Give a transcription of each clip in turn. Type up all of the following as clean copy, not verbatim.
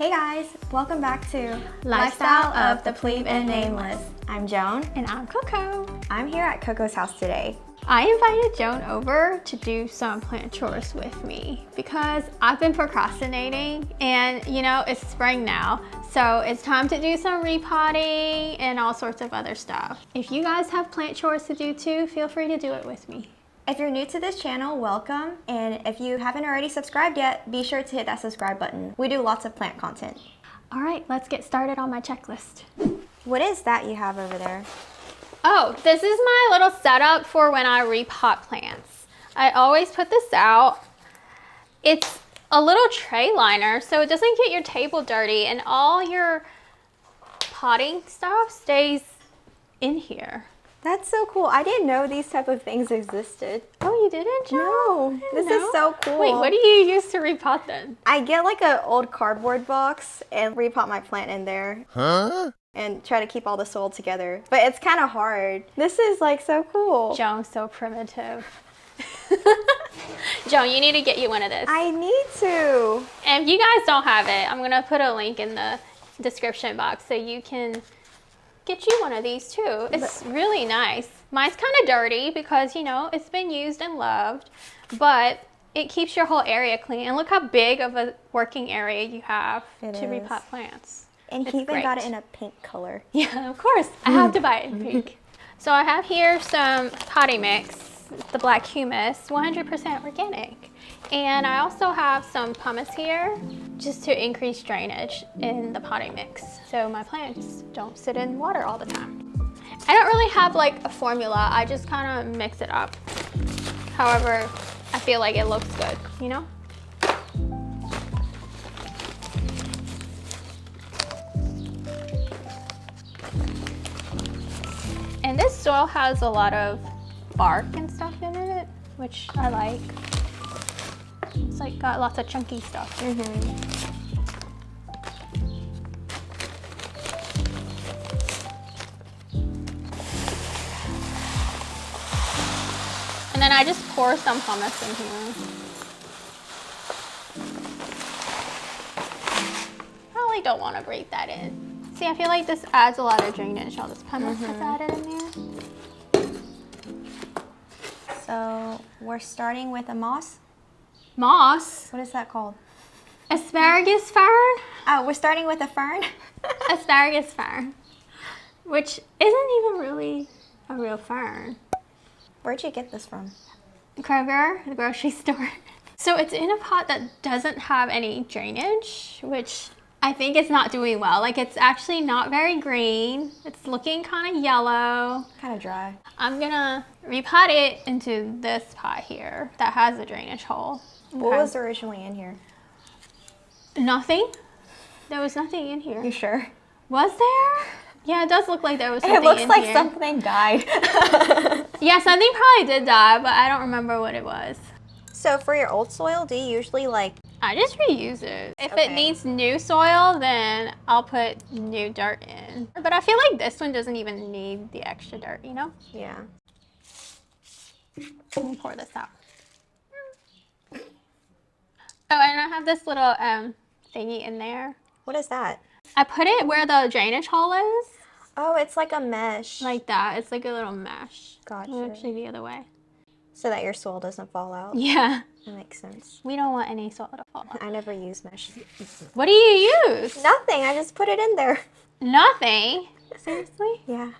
Hey guys, welcome back to Lifestyle of the Plebe and Nameless. I'm Joan. And I'm Coco. I'm here at Coco's house today. I invited Joan over to do some plant chores with me because I've been procrastinating and you know, it's spring now. So it's time to do some repotting and all sorts of other stuff. If you guys have plant chores to do too, feel free to do it with me. If you're new to this channel, welcome. And if you haven't already subscribed yet, be sure to hit that subscribe button. We do lots of plant content. All right, let's get started on my checklist. What is that you have over there? Oh, this is my little setup for when I repot plants. I always put this out. It's a little tray liner so it doesn't get your table dirty and all your potting stuff stays in here. That's so cool. I didn't know these type of things existed. Oh, you didn't, Joan? No, this is so cool. Wait, what do you use to repot then? I get like an old cardboard box and repot my plant in there. Huh? And try to keep all the soil together. But it's kind of hard. This is like so cool. Joan's so primitive. Joan, you need to get you one of this. I need to. And if you guys don't have it, I'm gonna put a link in the description box so you can get you one of these too. It's really nice. Mine's kind of dirty because, you know, it's been used and loved, but it keeps your whole area clean. And look how big of a working area you have to repot plants. And he even got it in a pink color. Yeah, of course. I have to buy it in pink. So I have here some potting mix, the black humus, 100% organic. And I also have some pumice here just to increase drainage in the potting mix so my plants don't sit in water all the time. I don't really have like a formula. I just kind of mix it up. However, I feel like it looks good, you know? And this soil has a lot of bark and stuff in it, which I like. It's like got lots of chunky stuff. And then I just pour some hummus in here. Probably don't want to grate that in. See, I feel like this adds a lot of drainage. All this pumice that's added in there. So we're starting with a moss. Moss? What is that called? Asparagus fern? Oh, we're starting with a fern? Asparagus fern. Which isn't even really a real fern. Where'd you get this from? Kroger, the grocery store. So it's in a pot that doesn't have any drainage, which I think it's not doing well. Like it's actually not very green. It's looking kind of yellow. Kind of dry. I'm gonna repot it into this pot here that has a drainage hole. What was originally in here? Nothing. There was nothing in here. You sure? Was there? Yeah, it does look like there was something in here. It looks like something died. Yeah, something probably did die, but I don't remember what it was. So for your old soil, do you usually like... I just reuse it. If it needs new soil, then I'll put new dirt in. But I feel like this one doesn't even need the extra dirt, you know? Yeah. Let me pour this out. Oh, and I have this little thingy in there. What is that? I put it where the drainage hole is. Oh, it's like a mesh. Like that. It's like a little mesh. Gotcha. Actually, the other way. So that your soil doesn't fall out. Yeah. That makes sense. We don't want any soil to fall out. I never use mesh. What do you use? Nothing. I just put it in there. Nothing? Seriously? Yeah.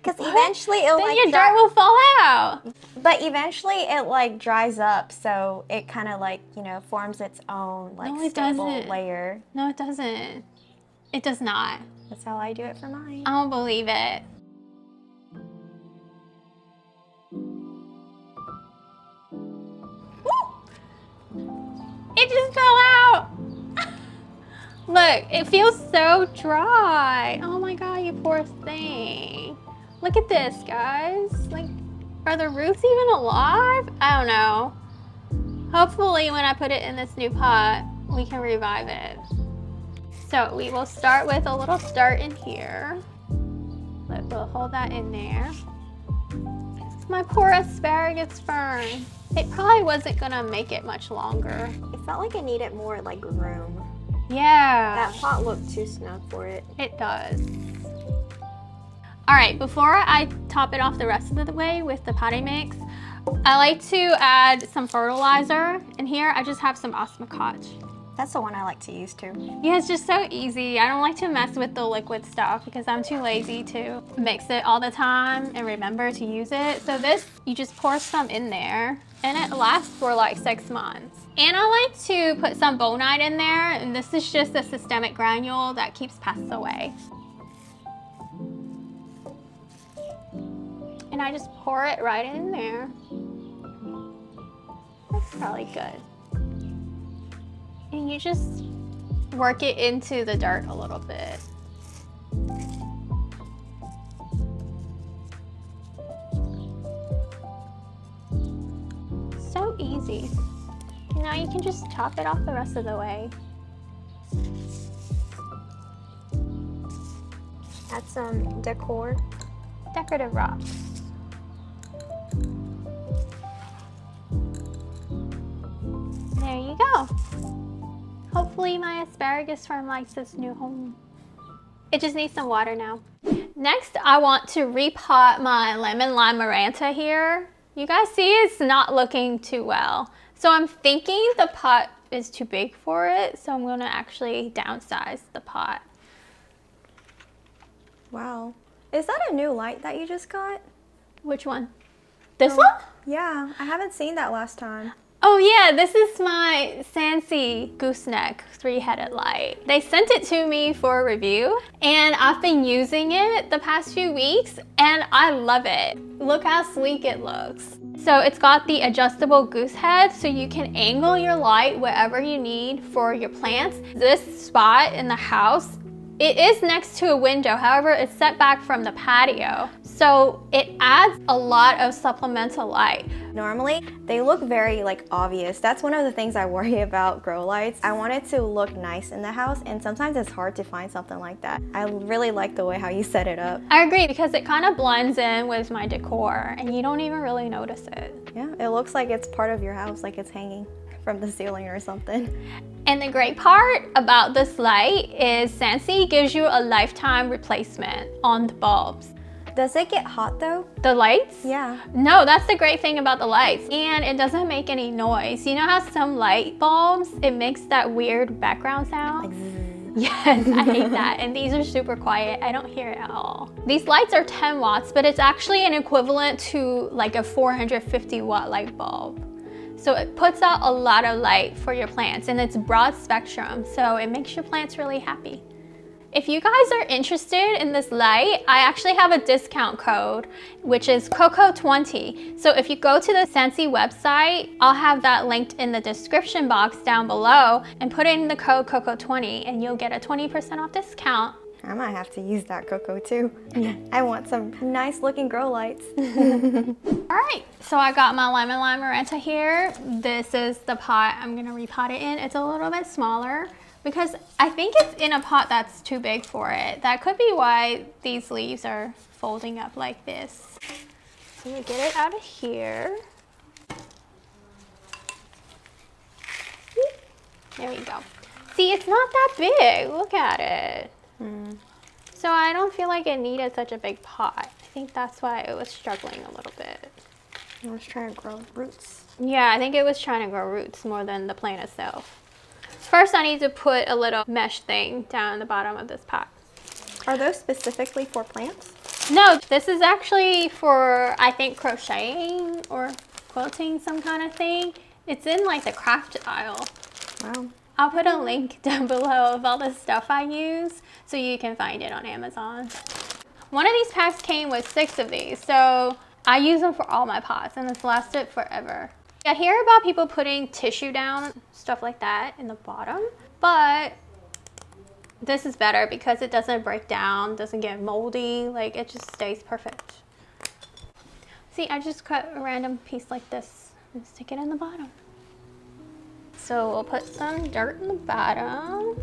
Because eventually it'll then your dirt will fall out. But eventually it like dries up, so it kind of like, you know, forms its own like stable layer. No, it doesn't. It does not. That's how I do it for mine. I don't believe it. It just fell out. Look, it feels so dry. Oh my God, you poor thing. Look at this, guys. Like, are the roots even alive? I don't know. Hopefully when I put it in this new pot, we can revive it. So we will start with a little dirt in here. We'll hold that in there. My poor asparagus fern. It probably wasn't gonna make it much longer. It felt like it needed more like room. Yeah. That pot looked too snug for it. It does. All right, before I top it off the rest of the way with the potting mix, I like to add some fertilizer. And here I just have some osmocote. That's the one I like to use too. Yeah, it's just so easy. I don't like to mess with the liquid stuff because I'm too lazy to mix it all the time and remember to use it. So this, you just pour some in there and it lasts for like 6 months. And I like to put some bonite in there, and this is just a systemic granule that keeps pests away. And I just pour it right in there. That's probably good. And you just work it into the dirt a little bit. So easy. And now you can just top it off the rest of the way. Add some decor. Decorative rocks. There you go. Hopefully my asparagus farm likes its new home. It just needs some water now. Next, I want to repot my lemon lime maranta here. You guys see it's not looking too well. So I'm thinking the pot is too big for it. So I'm gonna actually downsize the pot. Wow. Is that a new light that you just got? Which one? This one? Yeah, I haven't seen that last time. Oh yeah, this is my Sansi gooseneck 3-headed light. They sent it to me for review and I've been using it the past few weeks and I love it. Look how sleek it looks. So it's got the adjustable goose head so you can angle your light wherever you need for your plants. This spot in the house, it is next to a window, however, it's set back from the patio. So it adds a lot of supplemental light. Normally, they look very obvious. That's one of the things I worry about grow lights. I want it to look nice in the house, and sometimes it's hard to find something like that. I really like the way how you set it up. I agree, because it kind of blends in with my decor and you don't even really notice it. Yeah, it looks like it's part of your house, like it's hanging from the ceiling or something. And the great part about this light is Sansi gives you a lifetime replacement on the bulbs. Does it get hot though? The lights? Yeah. No, that's the great thing about the lights. And it doesn't make any noise. You know how some light bulbs, it makes that weird background sound? Yes, I hate that. And these are super quiet. I don't hear it at all. These lights are 10 watts, but it's actually an equivalent to like a 450 watt light bulb. So it puts out a lot of light for your plants and it's broad spectrum. So it makes your plants really happy. If you guys are interested in this light, I actually have a discount code, which is Coco20. So if you go to the Sansi website, I'll have that linked in the description box down below and put in the code Coco20 and you'll get a 20% off discount. I might have to use that Coco too. Yeah. I want some nice looking grow lights. All right, so I got my lemon lime maranta here. This is the pot I'm gonna repot it in. It's a little bit smaller because I think it's in a pot that's too big for it. That could be why these leaves are folding up like this. So we get it out of here. There we go. See, it's not that big. Look at it. So I don't feel like it needed such a big pot. I think that's why it was struggling a little bit. It was trying to grow roots. Yeah, I think it was trying to grow roots more than the plant itself. First, I need to put a little mesh thing down in the bottom of this pot. Are those specifically for plants? No, this is actually for, I think, crocheting or quilting, some kind of thing. It's in like the craft aisle. Wow. I'll put a link down below of all the stuff I use so you can find it on Amazon. One of these packs came with 6 of these, so I use them for all my pots and it's lasted forever. I hear about people putting tissue down, stuff like that in the bottom, but this is better because it doesn't break down, doesn't get moldy, like it just stays perfect. See, I just cut a random piece like this and stick it in the bottom. So we'll put some dirt in the bottom.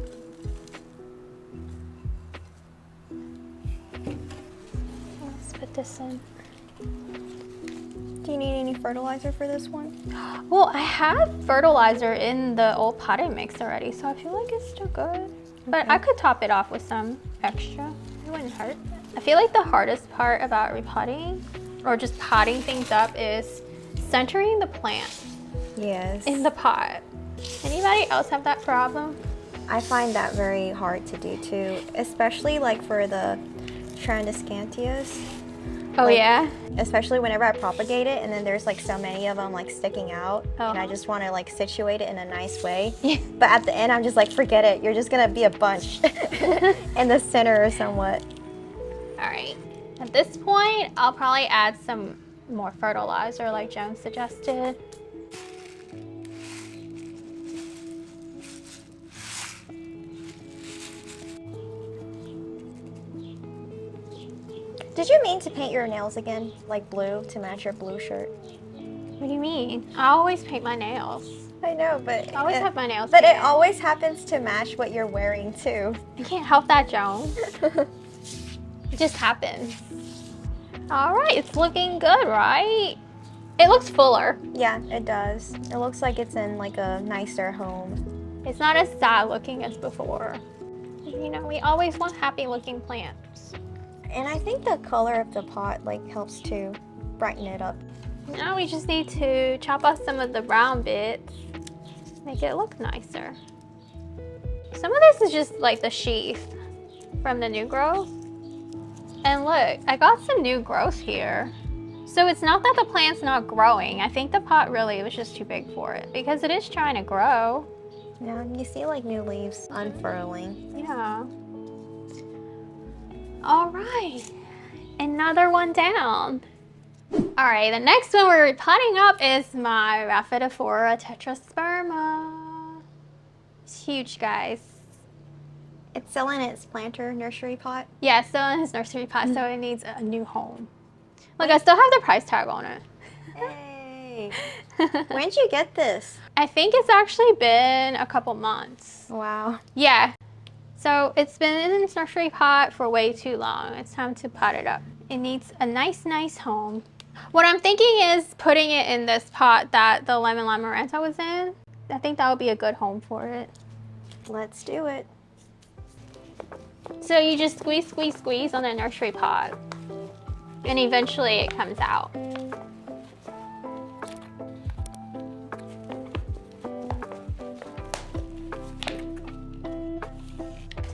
Let's put this in. Do you need any fertilizer for this one? Well, I have fertilizer in the old potting mix already, so I feel like it's still good. But I could top it off with some extra. It wouldn't hurt. I feel like the hardest part about repotting or just potting things up is centering the plant in the pot. Anybody else have that problem? I find that very hard to do too, especially like for the Trandescantias. Oh, like, yeah? Especially whenever I propagate it and then there's like so many of them like sticking out and I just want to like situate it in a nice way. But at the end I'm just like, forget it. You're just going to be a bunch in the center or somewhat. All right. At this point, I'll probably add some more fertilizer like Joan suggested. Did you mean to paint your nails again, like blue, to match your blue shirt? What do you mean? I always paint my nails. I know, but I always have my nails But painted. it always happens to match what you're wearing too. You can't help that, Joan. It just happens. All right, it's looking good, right? It looks fuller. Yeah, it does. It looks like it's in like a nicer home. It's not as sad looking as before. You know, we always want happy looking plants. And I think the color of the pot like helps to brighten it up. Now we just need to chop off some of the brown bits, make it look nicer. Some of this is just like the sheath from the new growth. And look, I got some new growth here. So it's not that the plant's not growing. I think the pot really was just too big for it because it is trying to grow. Yeah, you see like new leaves unfurling. Yeah. All right, another one down. All right, the next one we're potting up is my Rhaphidophora tetrasperma. It's huge, guys. It's still in its planter nursery pot. Yeah, it's still in his nursery pot, so it needs a new home. Look, I still have the price tag on it. Hey, when'd you get this? I think it's actually been a couple months. Wow. Yeah. So it's been in its nursery pot for way too long. It's time to pot it up. It needs a nice home. What I'm thinking is putting it in this pot that the lemon limerenta was in. I think that would be a good home for it. Let's do it. So you just squeeze on the nursery pot. And eventually it comes out.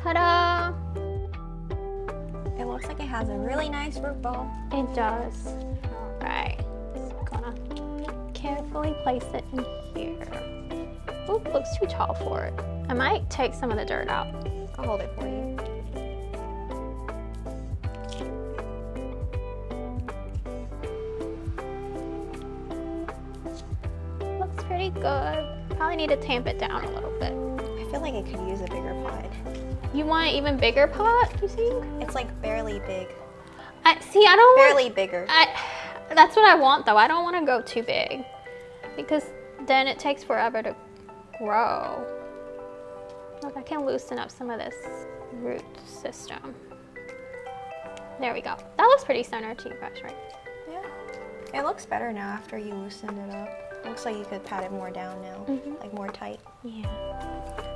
Ta-da! It looks like it has a really nice root ball. It does. All right. Just gonna carefully place it in here. Oop, looks too tall for it. I might take some of the dirt out. I'll hold it for you. Looks pretty good. Probably need to tamp it down a little bit. I feel like it could use a bigger pot. You want an even bigger pot, you think? It's like barely big. I don't Barely bigger. That's what I want though. I don't want to go too big because then it takes forever to grow. Look, I can loosen up some of this root system. There we go. That looks pretty centered to you guys, right? Yeah. It looks better now after you loosened it up. Looks like you could pat it more down now, like more tight. Yeah.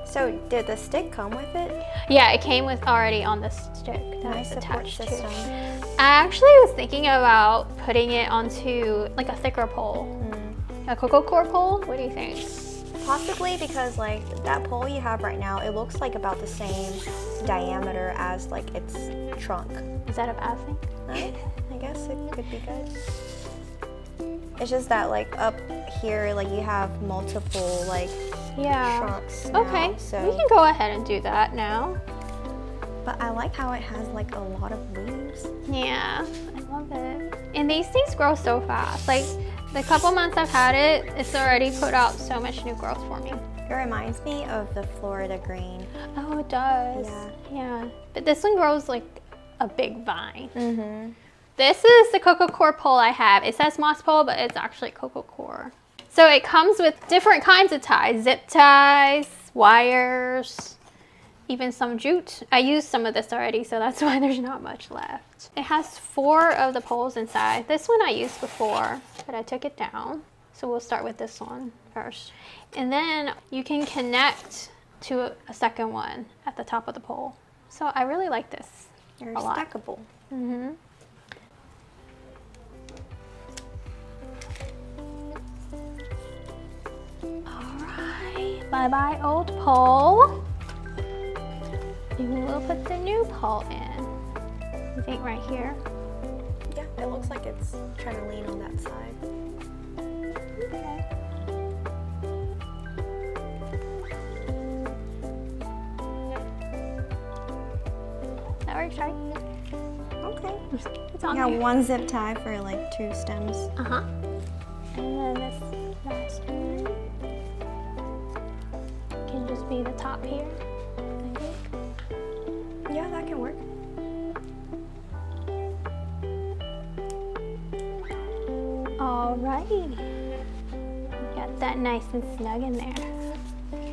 So did the stick come with it? Yeah, it came with already on the stick that Nice was support attached system. to. I actually was thinking about putting it onto like a thicker pole, a cocoa core pole. What do you think? Possibly because like that pole you have right now, it looks like about the same diameter as like its trunk. Is that a bad thing? I guess it could be good. It's just that like up here, like you have multiple like trunks now, Okay, so. we can go ahead and do that now. But I like how it has like a lot of leaves. Yeah, I love it. And these things grow so fast. Like the couple months I've had it, it's already put out so much new growth for me. It reminds me of the Florida green. Oh, it does. Yeah. But this one grows like a big vine. This is the cocoa core pole I have. It says moss pole, but it's actually cocoa core. So it comes with different kinds of ties, zip ties, wires, even some jute. I used some of this already, so that's why there's not much left. It has 4 of the poles inside. This one I used before, but I took it down. So we'll start with this one first. And then you can connect to a second one at the top of the pole. So I really like this. They're a lot. stackable. Mm-hmm. Alright, bye-bye old pole. And we'll put the new pole in. I think right here. Yeah, it looks like it's trying to lean on that side. Okay. That works, right? Okay. It's on Yeah, there. 1 zip tie for like 2 stems. Uh-huh. And then this last one can just be the top here, I think. Yeah, that can work. Alrighty. Got that nice and snug in there.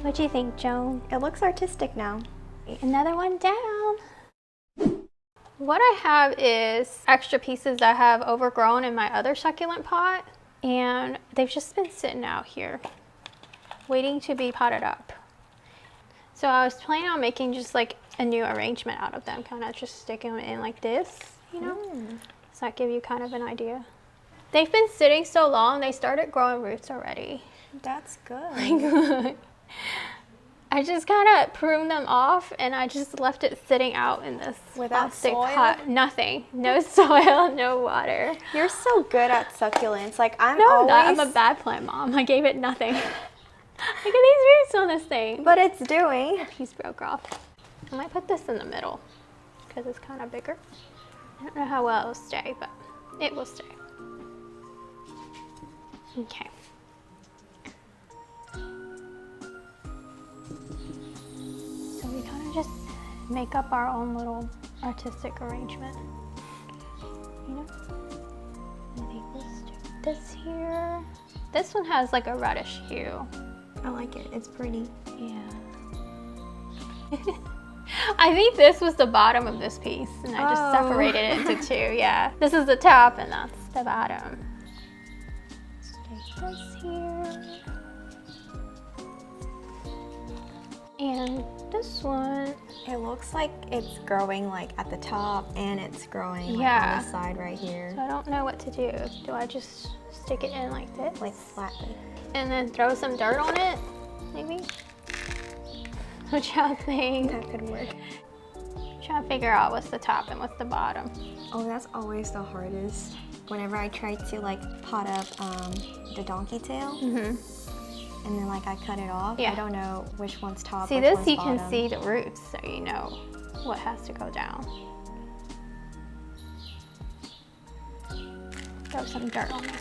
What do you think, Joan? It looks artistic now. Another one down. What I have is extra pieces that have overgrown in my other succulent pot, and they've just been sitting out here waiting to be potted up. So I was planning on making just like a new arrangement out of them, kind of just stick them in like this, you know? Does that give you kind of an idea? They've been sitting so long, they started growing roots already. That's good. I just kind of pruned them off, and I just left it sitting out in this Without plastic soil? pot. Nothing. No soil, no water. You're so good at succulents. Like I'm No, I'm always. not. I'm a bad plant mom. I gave it nothing. Look at these roots on this thing. But it's doing. A piece broke off. I might put this in the middle because it's kind of bigger. I don't know how well it'll stay, but it will stay. Okay. So we kind of just make up our own little artistic arrangement, you know? I think we'll stick this here. This one has like a reddish hue. I like it. It's pretty. Yeah. I think this was the bottom of this piece, and I just separated it into 2. Yeah. This is the top, and that's the bottom. Stick this here. And this one. It looks like it's growing like at the top, and it's growing like Yeah. on the side right here. So I don't know what to do. Do I just stick it in like this? Like flatly. And then throw some dirt on it, maybe? What y'all think? That could work. Trying to figure out what's the top and what's the bottom. Oh, that's always the hardest. Whenever I try to like pot up the donkey tail, Mm-hmm. and then like I cut it off, Yeah. I don't know which one's top. See, which this one's you bottom. can see the roots, so you know what has to go down. Throw some dirt on it.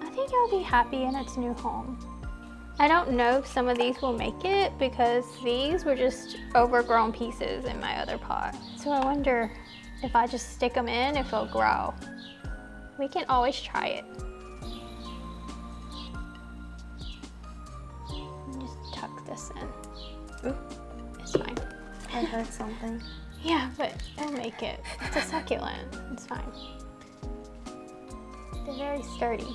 I think it'll be happy in its new home. I don't know if some of these will make it because these were just overgrown pieces in my other pot. So I wonder if I just stick them in, if it'll grow. We can always try it. Just tuck this in. Ooh, It's fine. I heard something. Yeah, but it'll make it. It's a succulent. It's fine. They're very sturdy.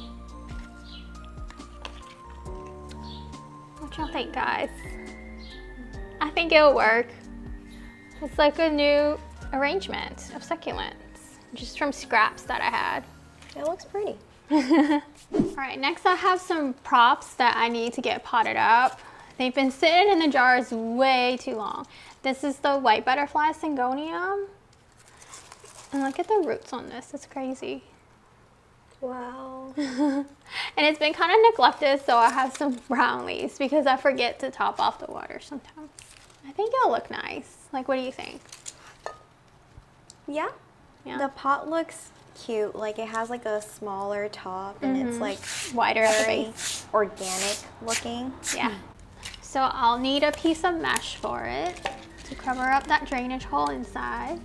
What y'all think, guys? I think it'll work. It's like a new arrangement of succulents, just from scraps that I had. It looks pretty. All right, next I have some props that I need to get potted up. They've been sitting in the jars way too long. This is the white butterfly syngonium. And look at the roots on this, it's crazy. Wow. And it's been kind of neglected, so I have some brown leaves because I forget to top off the water sometimes. I think it'll look nice. Like, what do you think? Yeah. Yeah. The pot looks cute. Like it has like a smaller top, and it's like Wider at the very base. organic looking. Yeah. So I'll need a piece of mesh for it to cover up that drainage hole inside.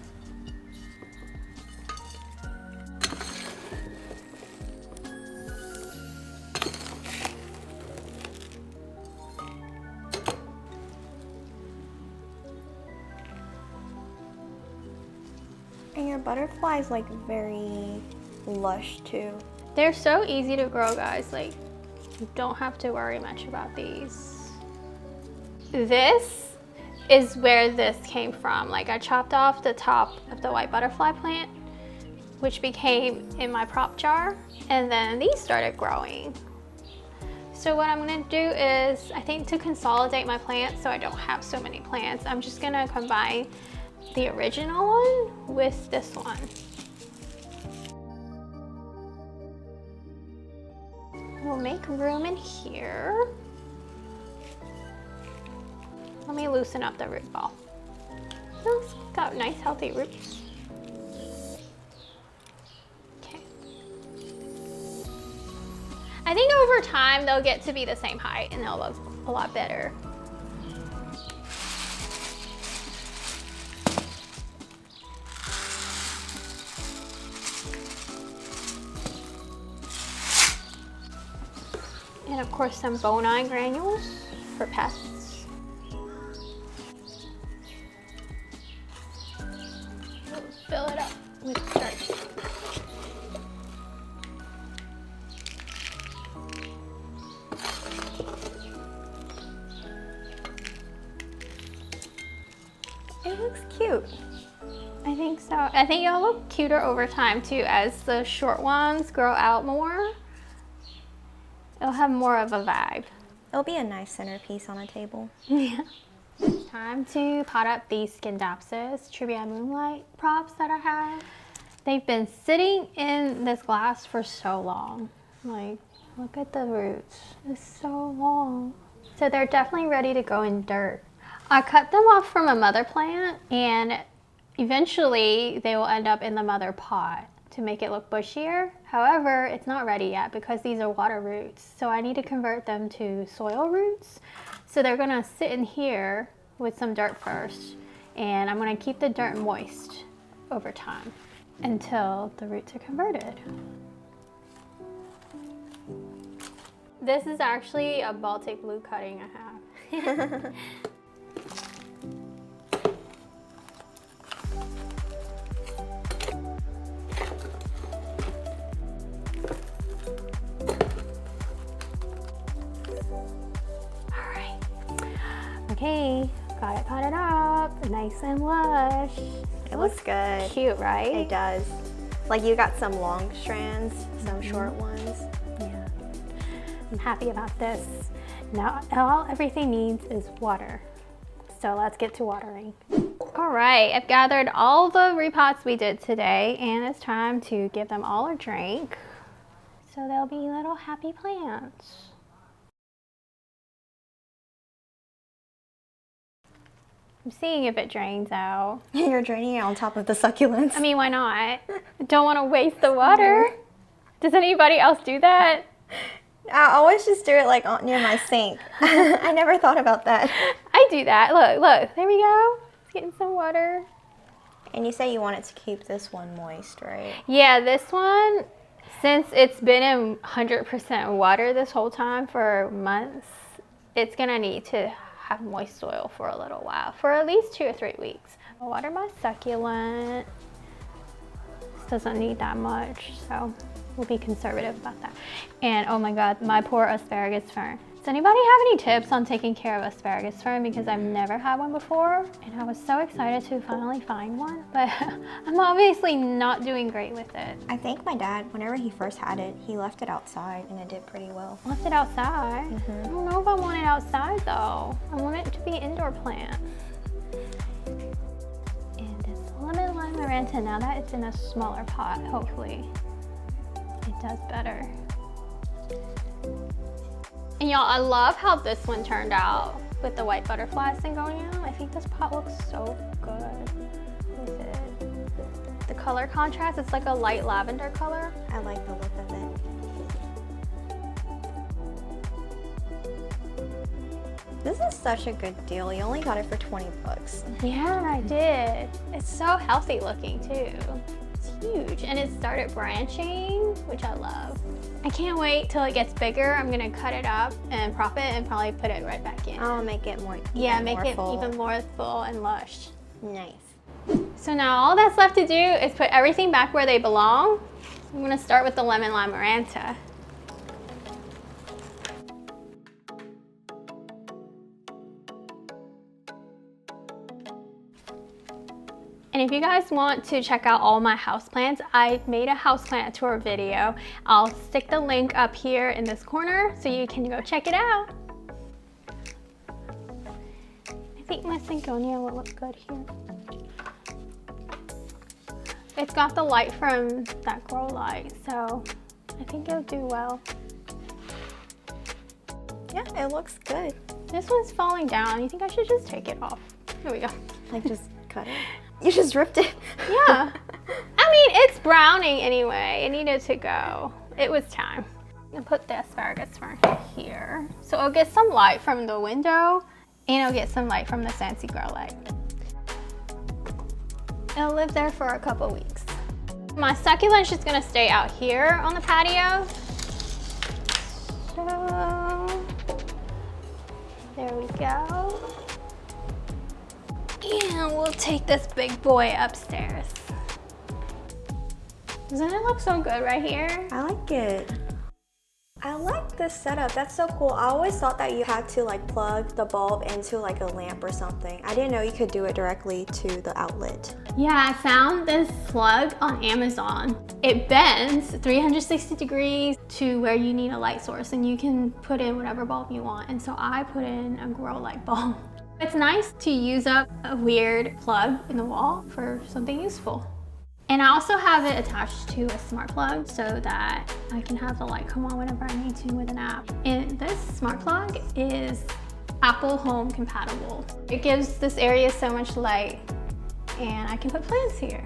your butterfly is like very lush too. They're so easy to grow, guys. Like, you don't have to worry much about these. This is where this came from. Like, I chopped off the top of the white butterfly plant, which became in my prop jar, and then these started growing. So what I'm gonna do is, I think to consolidate my plants so I don't have so many plants, I'm just gonna combine the original one with this one. We'll make room in here. Let me loosen up the root ball. Oh, it's got nice healthy roots. Okay. I think over time they'll get to be the same height and they'll look a lot better. And of course some bone granules for pests. We'll fill it up with dirt. It looks cute. I think so. I think it'll look cuter over time too as the short ones grow out more. It'll have more of a vibe. It'll be a nice centerpiece on a table. Yeah. It's time to pot up these Scindapsus Trivia Moonlight props that I have. They've been sitting in this glass for so long. Like, look at the roots. It's so long. So they're definitely ready to go in dirt. I cut them off from a mother plant and eventually they will end up in the mother pot to make it look bushier. However, it's not ready yet because these are water roots. So I need to convert them to soil roots. So they're gonna sit in here with some dirt first. And I'm gonna keep the dirt moist over time until the roots are converted. This is actually a Baltic blue cutting I have. Okay, got it potted up, nice and lush. It looks good. Cute, right? It does. Like you got some long strands, some short ones. Yeah, I'm happy about this. Now everything needs is water. So let's get to watering. All right, I've gathered all the repots we did today and it's time to give them all a drink. So they'll be little happy plants. I'm seeing if it drains out. You're draining it on top of the succulents. I mean, why not? Don't want to waste the water. Does anybody else do that? I always just do it like near my sink. I never thought about that. I do that. Look, there we go. It's getting some water. And you say you want it to keep this one moist, right? Yeah, this one, since it's been in 100% water this whole time for months, it's gonna need to have moist soil for a little while, for at least 2 or 3 weeks. I'll water my succulent. This doesn't need that much, so we'll be conservative about that. And oh my God, my poor asparagus fern. Does anybody have any tips on taking care of asparagus fern? Because I've never had one before, and I was so excited to finally find one, but I'm obviously not doing great with it. I think my dad, whenever he first had it, he left it outside and it did pretty well. Left it outside? I don't know if I want it outside though. I want it to be indoor plant. And this lemon lime maranta, now that it's in a smaller pot, hopefully it does better. And y'all, I love how this one turned out with the white butterflies thing going on. I think this pot looks so good with it. The color contrast, it's like a light lavender color. I like the look of it. This is such a good deal. You only got it for 20 bucks. Yeah, I did. It's so healthy looking too. It's huge and it started branching, which I love. I can't wait till it gets bigger. I'm gonna cut it up and prop it and probably put it right back in. I'll make it more Yeah, make it full. even more full and lush. Nice. So now all that's left to do is put everything back where they belong. I'm gonna start with the lemon lime maranta. And if you guys want to check out all my houseplants, I made a houseplant tour video. I'll stick the link up here in this corner so you can go check it out. I think my Syngonia will look good here. It's got the light from that grow light, so I think it'll do well. Yeah, it looks good. This one's falling down. You think I should just take it off? Here we go. Like just cut it. You just ripped it. Yeah. I mean, it's browning anyway. It needed to go. It was time. I'm gonna put the asparagus right here. So it'll get some light from the window and it'll get some light from the Sansi grow light. It'll live there for a couple weeks. My succulent's just gonna stay out here on the patio. So, there we go. And we'll take this big boy upstairs. Doesn't it look so good right here? I like it. I like this setup. That's so cool. I always thought that you had to like plug the bulb into like a lamp or something. I didn't know you could do it directly to the outlet. Yeah, I found this plug on Amazon. It bends 360 degrees to where you need a light source, and you can put in whatever bulb you want. And so I put in a grow light bulb. It's nice to use up a weird plug in the wall for something useful. And I also have it attached to a smart plug so that I can have the light come on whenever I need to with an app. And this smart plug is Apple Home compatible. It gives this area so much light, and I can put plants here.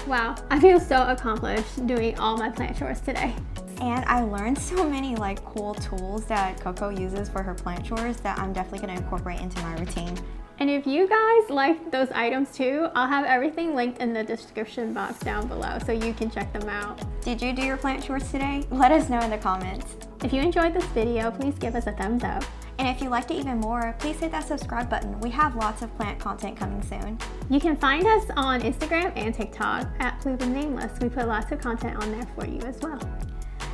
Wow, I feel so accomplished doing all my plant chores today. And I learned so many like cool tools that Coco uses for her plant chores that I'm definitely gonna incorporate into my routine. And if you guys like those items too, I'll have everything linked in the description box down below so you can check them out. Did you do your plant chores today? Let us know in the comments. If you enjoyed this video, please give us a thumbs up. And if you liked it even more, please hit that subscribe button. We have lots of plant content coming soon. You can find us on Instagram and TikTok at PLEB Nameless. We put lots of content on there for you as well.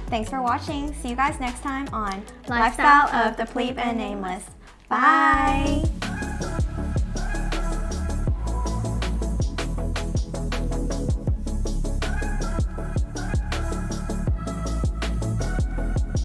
Thanks for watching. See you guys next time on Lifestyle of the PLEB and Nameless. Bye.